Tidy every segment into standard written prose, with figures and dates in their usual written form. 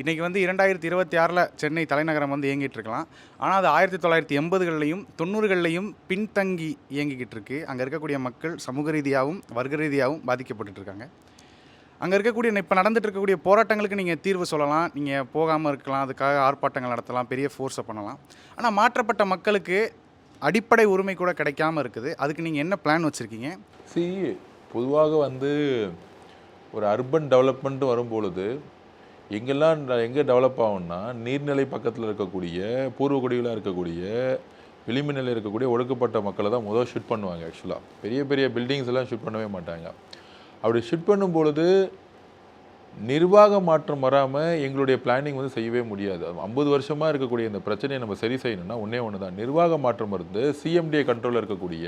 இன்றைக்கி வந்து 2026ல் சென்னை தலைநகரம் வந்து இயங்கிட்டு இருக்கலாம். ஆனால் அது 1980கள்லையும் 90கள்லையும் பின்தங்கி இயங்கிக்கிட்டு இருக்கு. அங்கே இருக்கக்கூடிய மக்கள் சமூக ரீதியாகவும் வர்க்க ரீதியாகவும் பாதிக்கப்பட்டுட்டு இருக்காங்க. அங்கே இருக்கக்கூடிய இப்போ நடந்துட்டு இருக்கக்கூடிய போராட்டங்களுக்கு நீங்கள் தீர்வு சொல்லலாம், நீங்கள் போகாமல் இருக்கலாம், அதுக்காக ஆர்ப்பாட்டங்கள் நடத்தலாம், பெரிய ஃபோர்ஸை பண்ணலாம். ஆனால் மாற்றப்பட்ட மக்களுக்கு அடிப்படை உரிமை கூட கிடைக்காம இருக்குது. அதுக்கு நீங்கள் என்ன பிளான் வச்சுருக்கீங்க? பொதுவாக வந்து ஒரு அர்பன் டெவலப்மெண்ட் வரும்பொழுது எங்கே டெவலப் ஆகும்னா, நீர்நிலை பக்கத்தில் இருக்கக்கூடிய பூர்வகுடிகளாக இருக்கக்கூடிய விளிம்பு நிலையில் இருக்கக்கூடிய ஒடுக்கப்பட்ட மக்களை தான் முதல் ஷூட் பண்ணுவாங்க. ஆக்சுவலாக பெரிய பெரிய பில்டிங்ஸ் எல்லாம் ஷூட் பண்ணவே மாட்டாங்க. அப்படி ஷூட் பண்ணும் பொழுது நிர்வாக மாற்றம் வராமல் எங்களுடைய பிளானிங் வந்து செய்யவே முடியாது. 50 வருஷமாக இருக்கக்கூடிய இந்த பிரச்சனையை நம்ம சரி செய்யணும்னா ஒன்று தான், நிர்வாக மாற்றம் இருந்து சிஎம்டிஏ கண்ட்ரோலில் இருக்கக்கூடிய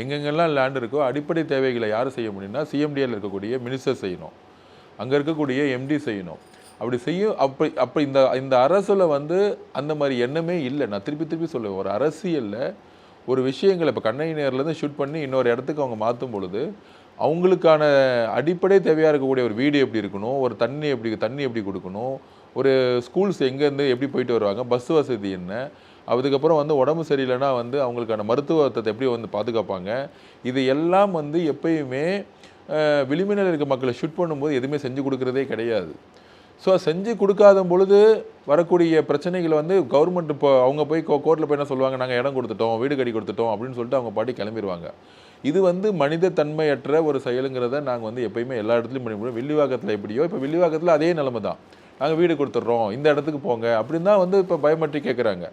எங்கெங்கெல்லாம் லேண்ட் இருக்கோ அடிப்படை தேவைகளை யார் செய்ய முடியும்னா சிஎம்டிஏல இருக்கக்கூடிய மினிஸ்டர் செய்யணும், அங்கே இருக்கக்கூடிய எம்டி செய்யணும். அப்படி செய்யும். அப்போ இந்த அரசில் வந்து அந்த மாதிரி எண்ணமே இல்லை. நான் திருப்பி சொல்லுவேன், ஒரு அரசியலில் ஒரு விஷயங்களை இப்போ கண்ணகி நேர்லேருந்து ஷூட் பண்ணி இன்னொரு இடத்துக்கு அவங்க மாற்றும் பொழுது அவங்களுக்கான அடிப்படை தேவையாக இருக்கக்கூடிய ஒரு வீடு எப்படி இருக்கணும், ஒரு தண்ணி எப்படி கொடுக்கணும், ஒரு ஸ்கூல்ஸ் எங்கேருந்து எப்படி போயிட்டு வருவாங்க, பஸ் வசதி என்ன, அதுக்கப்புறம் வந்து உடம்பு சரியில்லைன்னா வந்து அவங்களுக்கான மருத்துவத்தை எப்படி வந்து பாதுகாப்பாங்க, இது எல்லாம் வந்து எப்பயுமே விளிம்பினர் இருக்க மக்களை ஷூட் பண்ணும்போது எதுவுமே செஞ்சு கொடுக்குறதே கிடையாது. ஸோ செஞ்சு கொடுக்காத பொழுது வரக்கூடிய பிரச்சனைகளை வந்து கவர்மெண்ட் இப்போ அவங்க போய் கோர்ட்டில் போய் என்ன சொல்லுவாங்க, நாங்கள் இடம் கொடுத்துட்டோம், வீடு கட்டி கொடுத்துட்டோம் அப்படின்னு சொல்லிட்டு அவங்க பாட்டி கிளம்பிடுவாங்க. இது வந்து மனித தன்மையற்ற ஒரு செயலுங்கிறத நாங்கள் வந்து எப்பயுமே எல்லா இடத்துலையும் பண்ணி முடியும். வில்லிவாக்கத்தில் எப்படியோ இப்போ வில்லிவாக்கத்தில் அதே நிலைமை தான், நாங்கள் வீடு கொடுத்துட்றோம், இந்த இடத்துக்கு போங்க அப்படின்னு தான் வந்து இப்போ பயோமெட்ரிக் கேட்குறாங்க.